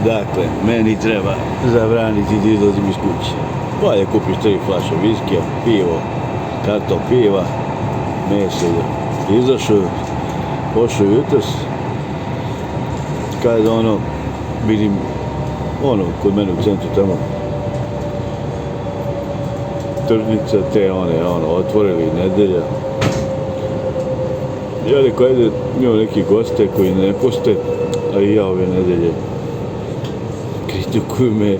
Dakle, meni treba zabraniti da izlazim iz kuće. Bolje kupiš 3 flaše viskija, pivo, karton piva, meso. Izašao, pošao jutros, kada vidim, kod mene u centru tamo, tržnica, te otvorili nedelja. Ja rekao, ajde, imamo neki goste koji ne poste, a i ja ove nedelje kritikuju me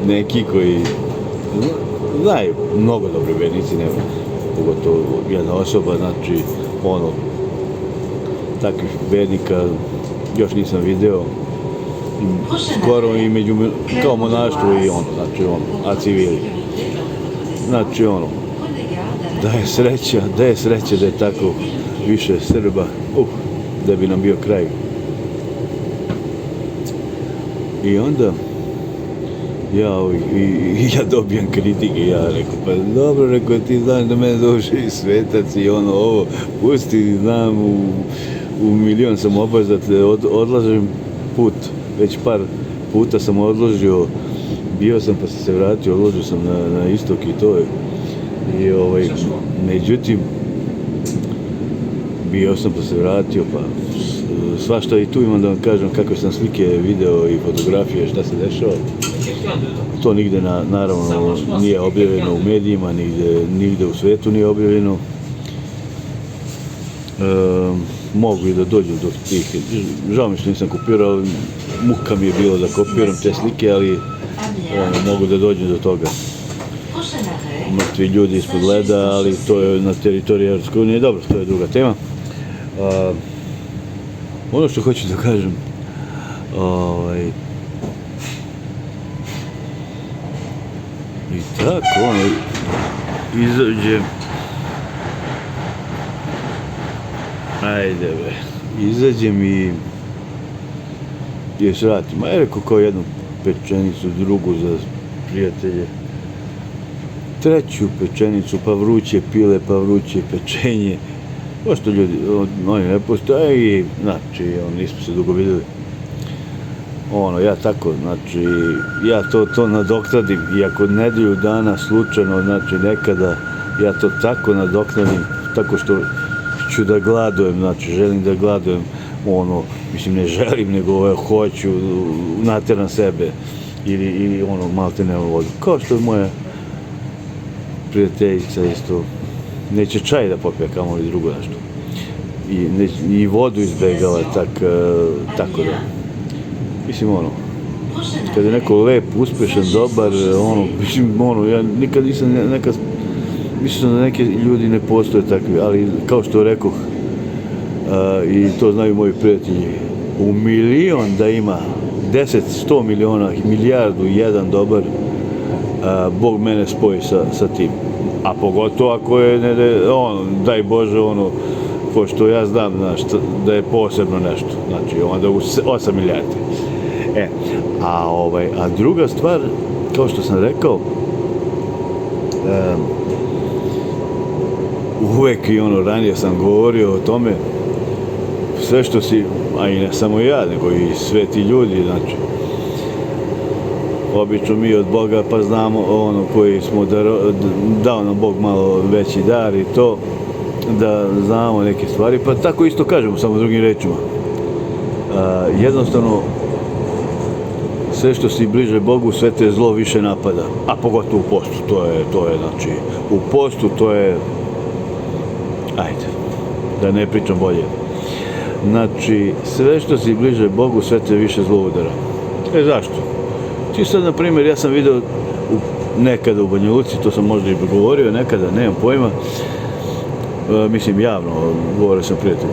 neki koji znaju, mnogo dobri vernici, nema, pogotovo jedna osoba, znači, takvih vernika još nisam video, skoro i među, kao monaštvo i znači, a civili. Znači, da je sreća da je tako više Srba, da bi nam bio kraj. I onda ja dobijam kritike, ja rekao, pa dobro, rekao, ti znaš da mene došao i svetac i ovo, pusti, znam, u milion sam obazat, odlažem put, već par puta sam odložio, bio sam pa sam se vratio, odložio sam na istok i to je. I međutim, bio sam pa se vratio, pa svašta i tu imam da vam kažem kakve sam slike, video i fotografije, šta se dešava. To nigde naravno nije objavljeno u medijima, nigde u svetu nije objavljeno. Mogu i da dođu do tih, žao mi što nisam kopirao, muka mi je bilo da kopiram te slike, ali mogu da dođu do toga. Mrtvi ljudi ispod leda, ali to je na teritoriji Evropske unije, dobro, to je druga tema. Ono što hoću da kažem, i tako, izađem, izađem i još vratim, ja rekao kao jednu pečenicu, drugu za prijatelje, treću pečenicu, pa vruće pile, pa vruće pečenje, pošto ljudi, oni ne postoje i, znači, nismo se dugo vidjeli. Ja tako, znači, ja to nadoknadim, iako nedelju dana slučajno, znači, nekada, ja to tako nadoknadim, tako što ću da gladujem, znači, želim da gladujem, mislim, ne želim, nego hoću, nateram sebe, ili malte ne vodu, kao što je moja prijateljica isto, neće čaj da popije, kamo li drugo nešto. I vodu izbegava, tako da. Mislim, kada je neko lep, uspešan, dobar, mislim, ja nikad nisam mislim da neki ljudi ne postoje takvi, ali kao što rekoh, i to znaju moji prijatelji, u milion da ima 10, 100 miliona, milijardu, jedan dobar, Bog mene spoji sa tim. A pogotovo ako je, daj Bože, pošto ja znam, da je posebno nešto, znači onda u 8 milijardi. A druga stvar, kao što sam rekao, uvek i ranije sam govorio o tome, sve što si, a i ne samo ja, nego i sve ti ljudi, znači, obično mi od Boga pa znamo koji smo dao nam Bog malo veći dar i to, da znamo neke stvari, pa tako isto kažemo, samo drugim rečima. Jednostavno, sve što si bliže Bogu, sve te zlo više napada, a pogotovo u postu, to je, znači, u postu to je, ajde, da ne pričam bolje. Znači, sve što si bliže Bogu, sve te više zlo udara. Zašto? Ti sad, na primjer, ja sam video nekada u Banja Luci, to sam možda i govorio, nekada, nemam pojma, mislim javno, govorio sam prijatelju,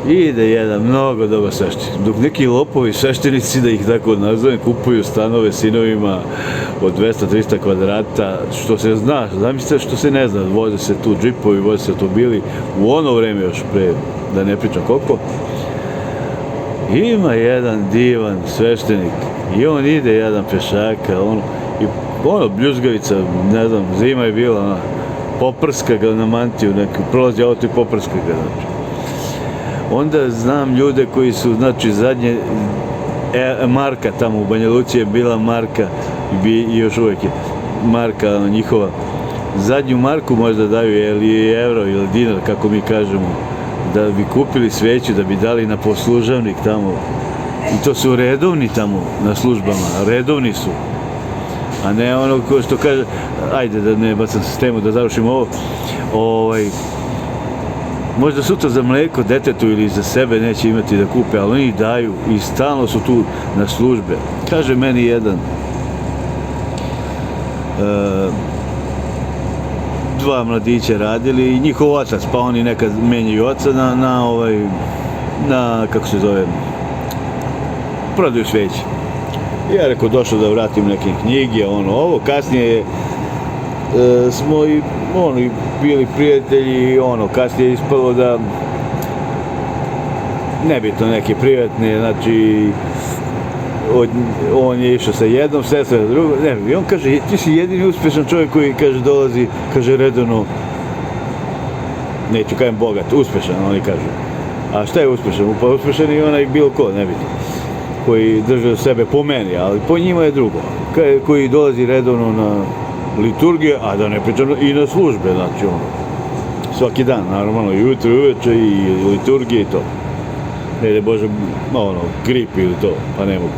ide jedan mnogo dobar sveštenik, dok neki lopovi sveštenici, da ih tako nazovem, kupuju stanove sinovima od 200-300 kvadrata, što se zna, zamislite što se ne zna, voze se tu džipovi, voze se automobili, u ono vreme još pre, da ne pričam koliko, ima jedan divan sveštenik i on ide jedan pešaka, bljuzgavica, ne znam, zima je bila, poprska ga na mantiju, prolazi auto i poprska ga, znači. Onda znam ljude koji su, znači, zadnje marka tamo u Banja Luci je bila marka i još uvijek je marka njihova. Zadnju marku možda daju, ili evro ili dinar, kako mi kažemo, da bi kupili sveću, da bi dali na poslužavnik tamo. I to su redovni tamo na službama, redovni su. A ne ono ko što kaže, ajde da ne bacam sistemu, da završimo ovo, možda sutra za mlijeko detetu ili za sebe neće imati da kupe, ali oni daju i stalno su tu na službe. Kaže meni jedan, dva mladića radili i njihov otac, pa oni nekad menjaju oca na kako se zove, prodaju sveće. Ja rekao, došao da vratim neke knjige, ovo, kasnije smo i bili prijatelji, kasnije je ispalo da nebitno neke privatne, znači on je išao sa jednom, sestra sa drugom, i on kaže, ti si jedini uspješan čovjek koji, kaže, dolazi, kaže, redovno, neću kažem bogat, uspješan, oni kažu. A šta je uspješan? Pa uspješan je onaj bilo ko, nebitno, koji drže sebe po meni, ali po njima je drugo, koji dolazi redovno na liturgije, a da ne pričam i na službe, znači svaki dan, normalno, jutro, uveče i liturgije i to. Ne da Bože, grip ili to, pa ne mogu.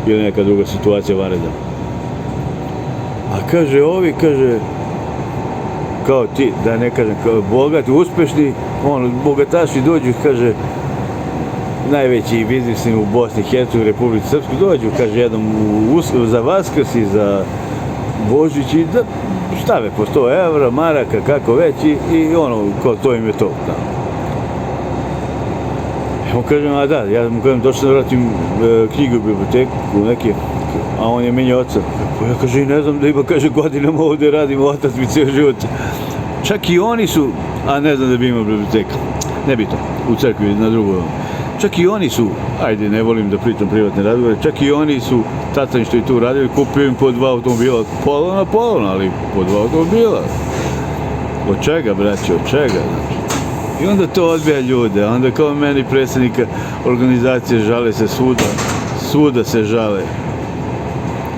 Ili neka druga situacija vanredna. A kaže, ovi, kaže, kao ti, da ne kažem, kao bogati, uspešni, bogataši dođu, kaže, najveći biznisni u Bosni i Hercegovini, Republici Srpskoj, dođu, kaže, jednom za Vaskrs i za Božić i da stave po 100 evra, maraka, kako već i kao to im je to. Ja mu kažem, a da, ja mu kažem, došao da vratim knjige u biblioteku, neke, a on je menjao oca. Ja kaže, ne znam da ima, kaže, godinama ovdje radim, otac mi cijel život. Čak i oni su, a ne znam da bi imao biblioteka, ne bi to, u crkvi, na drugom. Čak i oni su, ajde, ne volim da pritam privatne razgovore, čak i oni su, tatan što je tu radili, kupio im po 2 automobila, polovno, ali po 2 automobila. Od čega, braće, od čega, znači? I onda to odbija ljude, onda kao meni predsjednika organizacije žale se svuda se žale.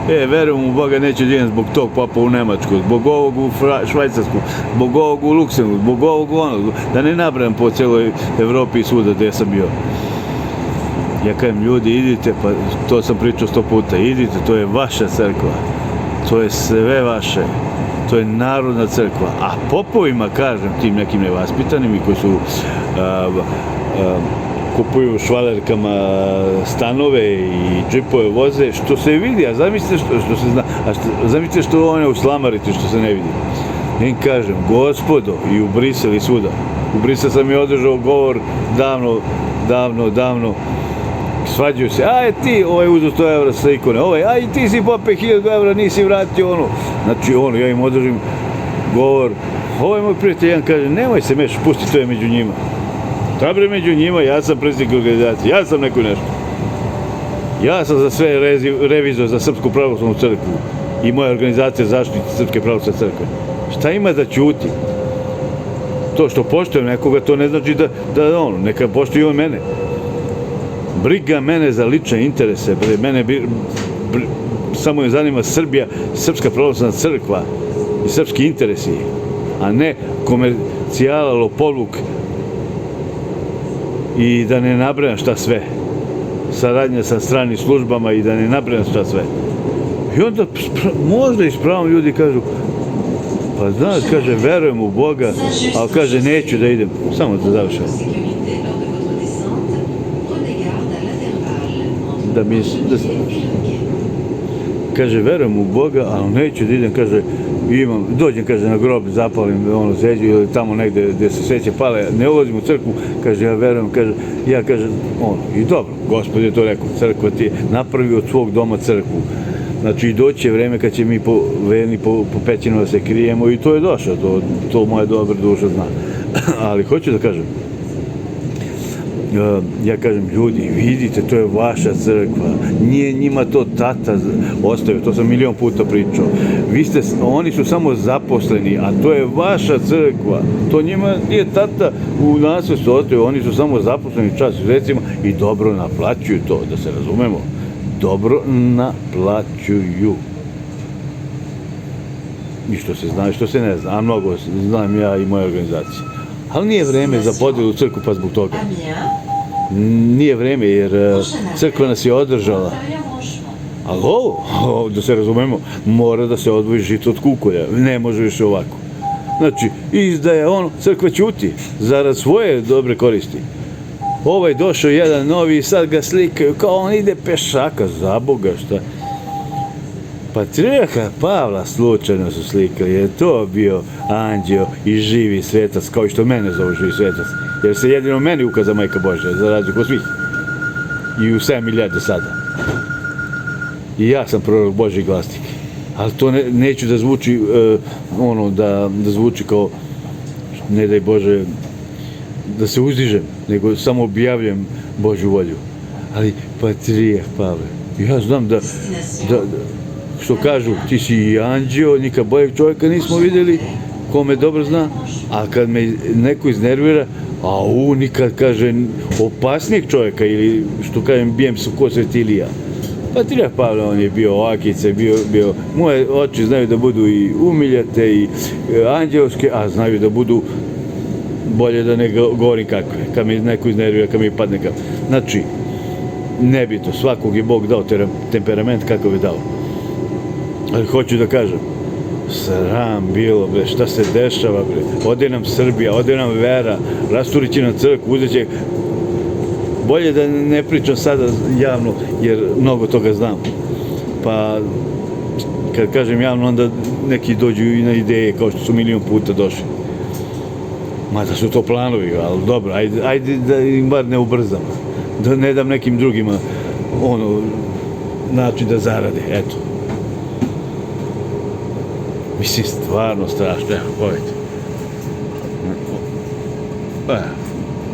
Verujem u Boga, neće da idem zbog tog popa u Nemačku, zbog ovog u Švajcarsku, zbog ovog u Luksemburgu, zbog ovog u onog, da ne nabrajam po cijeloj Evropi i svuda gdje sam bio. Ja kažem, ljudi, idite, pa to sam pričao 100 puta, idite, to je vaša crkva, to je sve vaše, to je narodna crkva, a popovima, kažem, tim nekim nevaspitanim i koji su kupuju švalerkama stanove i džipove voze, što se vidi, a zamislite što se zna, zamislite što one u slamarite, što se ne vidi. Ja kažem, gospodo, i u Brisel i svuda. U Brisel sam i održao govor davno, svađaju se, aj ti, uzeo 100 evra sa ikone, aj ti si pope 1000 evra, nisi vratio Znači ja im održim govor, moj prijatelj, jedan kaže, nemoj se mešati, pusti, to je među njima. Bre, među njima, ja sam predsjednik organizacije, ja sam neko nešto. Ja sam za sve revizor za Srpsku pravoslavnu crkvu i moja organizacija zaštite Srpske pravoslavne crkve. Šta ima da ćuti? To što poštujem nekoga, to ne znači da neka poštuje on mene. Briga mene za lične interese, mene samo je zanima Srbija, Srpska pravoslavna crkva i srpski interesi, a ne komercijala, lopovluk i da ne nabrajam šta sve. Saradnja sa stranim službama i da ne nabrajam šta sve. I onda možda i s pravom ljudi kažu, pa znaš, kaže, verujem u Boga, ali kaže, neću da idem. Samo da završam. Kaže, verujem u Boga, ali neću da idem, kaže, dođem, kaže, na grob, zapalim zeđu ili tamo negde gde se sveće pale, ne ulazim u crkvu, kaže, ja verujem, kaže, i dobro, Gospod je to rekao, crkva ti je napravio od svog doma crkvu. Znači, i doće vreme kad će mi po pećinama da se krijemo i to je došlo, to moja dobra duša zna. Ali hoću da kažem, ja kažem, ljudi, vidite, to je vaša crkva, nije njima to tata ostavio, to sam milion puta pričao. Oni su samo zaposleni, a to je vaša crkva, to njima nije tata u nasljedstvu ostavio, oni su samo zaposleni čas recimo i dobro naplaćuju to, da se razumemo, dobro naplaćuju. I što se zna i što se ne zna, a mnogo znam ja i moja organizacija. Ali nije vreme za podjelu crkvu pa zbog toga. Nije vreme jer crkva nas je održala. Ali ovo, da se razumemo, mora da se odvoji žito od kukolja. Ne može više ovako. Znači, izdaje crkva ćuti, zarad svoje dobre koristi. Ovaj došao jedan novi i sad ga slikaju kao on ide pešaka, za Boga šta. Patrijarha Pavla slučajno su slikali, je to bio anđeo i živi svetac, kao i što mene zovu živi svetac, jer se jedino meni ukaza Majka Božja, za razliku od svih. I u 7.000 sada. I ja sam prorok Božji glasnik. Ali to neću da zvuči, da zvuči kao, ne daj Bože, da se uzdižem, nego samo objavljam Božju volju. Ali Patrijarh Pavle, ja znam da što kažu, ti si i anđeo, nikad boljeg čovjeka nismo vidjeli, ko me dobro zna, a kad me neko iznervira, nikad, kaže, opasnijeg čovjeka, ili što kažem, bijem se ko Svetilija. Patrijarh Pavle, on je bio ovakice, moje oči znaju da budu i umiljate, i anđelske, a znaju da budu, bolje da ne govorim kakve, kad me neko iznervira, kad mi padne kako. Znači, nebitno, svakog je Bog dao temperament kakav je dao. Ali hoću da kažem, sram bilo, bre, šta se dešava, bre, ode nam Srbija, ode nam vera, rasturit će nam crkvu, uzet će, bolje da ne pričam sada javno, jer mnogo toga znam, pa kad kažem javno, onda neki dođu i na ideje, kao što su milion puta došli, mada su to planovi, ali dobro, ajde da im bar ne ubrzam, da ne dam nekim drugima, način da zarade, eto. Mislim, stvarno strašno, evo, pogledajte.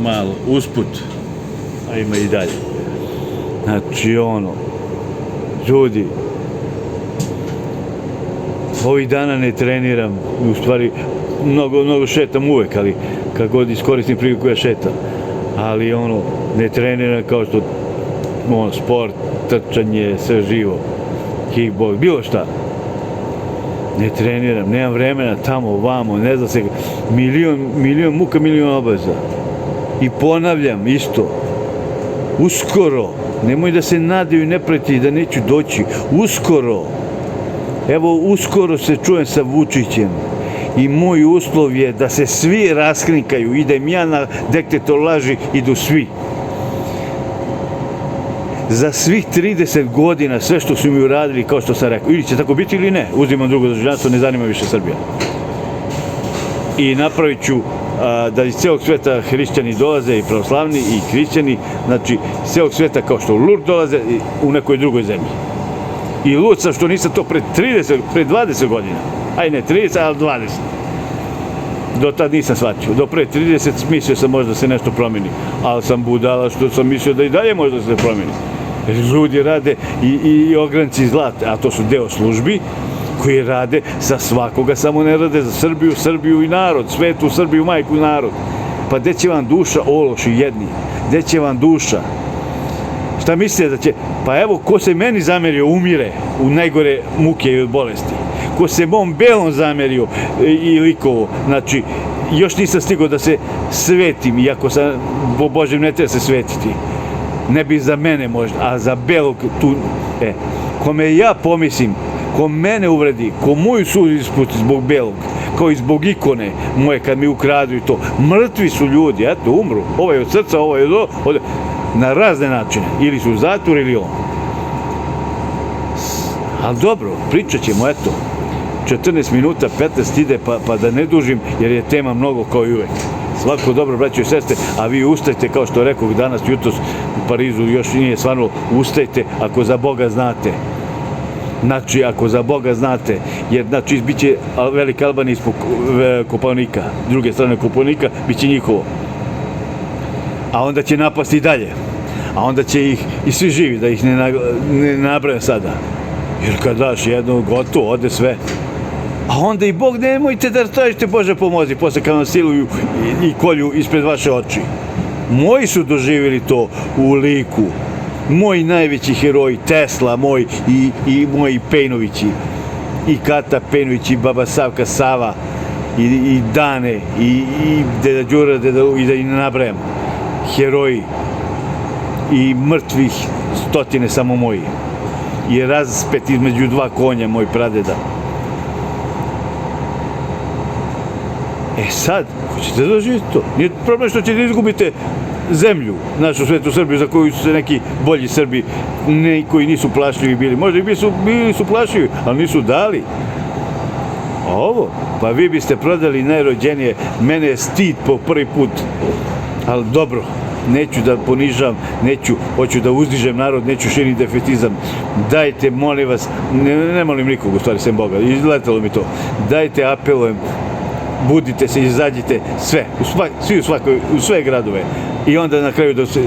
Malo, usput, a ima i dalje. Znači, ljudi, ovih dana ne treniram, u stvari, mnogo šetam uvek, ali kad god iskoristim priliku ja šetam. Ali, ne treniram kao što, sport, trčanje, sve živo, kickbox, bilo šta. Ne treniram, nemam vremena tamo, vamo, ne zna se, milion muka, milion obaveza. I ponavljam isto, uskoro, nemoj da se nadaju i ne preti da neću doći, uskoro, evo uskoro se čujem sa Vučićem i moj uslov je da se svi raskrinkaju, idem ja na detektor laži, idu svi. Za svih 30 godina, sve što su mi uradili, kao što sam rekao, ili će tako biti ili ne, uzimam drugo državljanstvo, ne zanima više Srbija. I napravit ću da iz celog sveta hrišćani dolaze, i pravoslavni, i hrišćani, znači, iz celog sveta, kao što u Lurd dolaze, u nekoj drugoj zemlji. I lud sam što nisam to pre 20 godina, aj ne 30, ali 20. Do tad nisam shvatio. Do pre 30 mislio sam možda se nešto promeni, ali sam budala što sam mislio da i dalje možda se promeni. Ljudi rade i ogranci zlata, a to su deo službi koji rade za svakoga, samo ne rade za Srbiju i narod, svetu, Srbiju, majku i narod. Pa gde će vam duša, ološi jedni? Gde će vam duša? Šta mislite da će? Pa evo, ko se meni zamerio, umire u najgore muke i bolesti. Ko se mom belom zamerio i likovo, znači, još nisam stigao da se svetim, iako sam, po Božem, ne treba se svetiti. Ne bi za mene možda, a za belog tu, kome ja pomislim, ko mene uvredi, ko moju sud ispusti zbog belog, kao i zbog ikone moje kad mi ukradu i to, mrtvi su ljudi, eto, umru, ovo je od srca, ovo je od na razne načine, ili su u zatvoru ili on. Ali dobro, pričat ćemo, eto, 14 minuta, 15 ide, pa da ne dužim, jer je tema mnogo kao i uvek. Svako dobro, braćo i sestre, a vi ustajte, kao što rekao danas, jutros u Parizu, još nije stvarno, ustajte ako za Boga znate. Znači, ako za Boga znate, jer, znači, bit će Velika Albanija ispod Kopaonika, druge strane Kopaonika, bit će njihovo. a onda će napasti i dalje. A onda će ih i svi živi, da ih ne nabrajam sada. Jer kad daš jedno, gotovo, ode sve. A onda i Bog, nemojte da tražite Bože pomozi, posle kad vam siluju i kolju ispred vaše oči. Moji su doživjeli to u liku. Moji najveći heroji, Tesla moj i moji Pejnovići. I Kata Pejnović, i Baba Savka Sava, i Dane, i Deda Đura, i da i ne nabrajam. Heroji. I mrtvih stotine samo moji. I raspet između dva konja moj pradeda. E sad, hoćete da doživite to? Nije problem što ćete izgubite zemlju, našu svetu Srbiju, za koju su se neki bolji Srbi, koji nisu plašljivi bili. Možda i bili su plašljivi, ali nisu dali. A ovo, pa vi biste prodali najrođenije, mene je stid po prvi put. Ali dobro, neću da ponižavam, hoću da uzdižem narod, neću širim defetizam. Dajte, molim vas, ne molim nikog, u stvari, sem Boga, izletalo mi to. Dajte, apelujem, budite se, izađite, sve, u sve gradove. I onda na kraju da se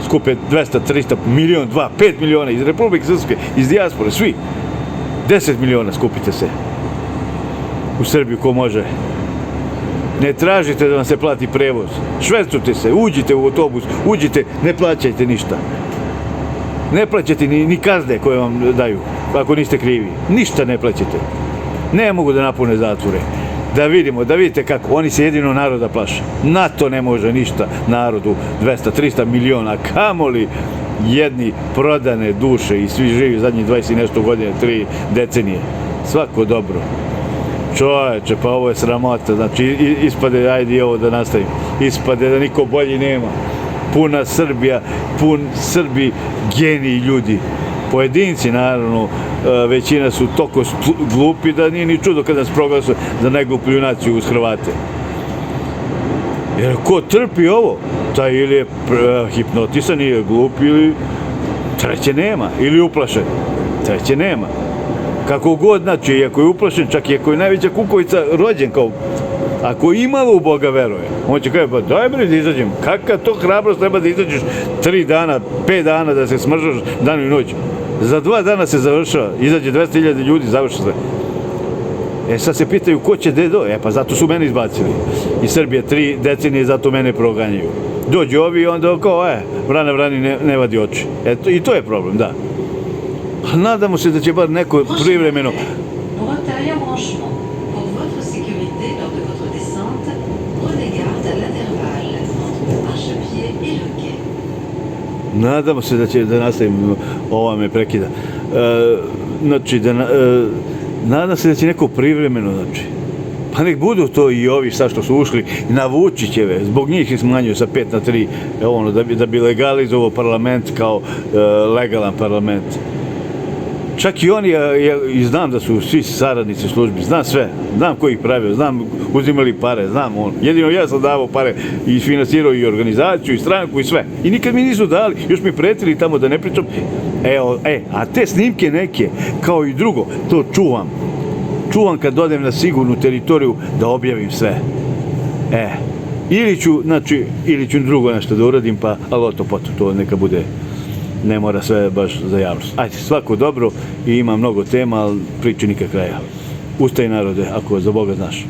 skupe 200, 300, milion, 2, 5 miliona iz Republike Srpske, iz dijaspore, svi. 10 miliona skupite se u Srbiju ko može. Ne tražite da vam se plati prevoz. Švercujte se, uđite u autobus, uđite, ne plaćajte ništa. Ne plaćate ni kazne koje vam daju, ako niste krivi. Ništa ne plaćate. Ne mogu da napune zatvore. Da vidimo, da vidite kako, oni se jedino naroda plaše. NATO ne može ništa narodu, 200, 300 miliona, kamoli jedni prodane duše i svi živi zadnjih 20 i nešto godine, 3 decenije. Svako dobro. Čoveče, pa ovo je sramota, znači ispade, ajde i ovo da nastavim, ispade da niko bolji nema. Puna Srbija, pun Srbi, geniji ljudi. Pojedinci, naravno, većina su toliko glupi da nije ni čudo kada nas proglasuju za najgluplju naciju uz Hrvate. Jer ko trpi ovo, taj ili je hipnotisan, ili je glup, ili treće nema, ili uplašen, treće nema. Kako god, znači, i ako je uplašen, čak i ako je najveća kukovica rođen kao, ako imalo u Boga veruje, on će kaže, pa daj bre da izađem, kakva to hrabrost treba da izađeš 3 dana, 5 dana da se smržaš dan i noć. Za 2 dana se završava, izađe 200.000 ljudi, završi sve. E sad se pitaju ko će gde do, pa zato su mene izbacili. I Srbije 3 decenije zato mene proganjaju. Dođu ovi i onda kao, vrana vrani ne vadi oči. Eto, i to je problem, da. Nadamo se da će bar neko privremeno... Nadamo se da će da nastavim, ova me prekida. Znači, nadam se da će neko privremeno, znači, pa nek budu to i ovi sad što su ušli na Vučićeve, zbog njih ih smanjuju sa 5 na 3, da bi legalizovao parlament kao legalan parlament. Čak i oni, i znam da su svi saradnici službi, znam sve, znam ko ih pravio, znam uzimali pare, znam on. Jedino ja sam davao pare i finansirao i organizaciju i stranku i sve. I nikad mi nisu dali, još mi pretili tamo da ne pričam. A te snimke neke, kao i drugo, to čuvam. Čuvam kad odem na sigurnu teritoriju da objavim sve. Ili ću drugo nešto da uradim, ali to neka bude. Ne mora sve baš za javnost. Ajde, svako dobro i ima mnogo tema, ali priče nikak kraja. Ustaj narode, ako za Boga znaš.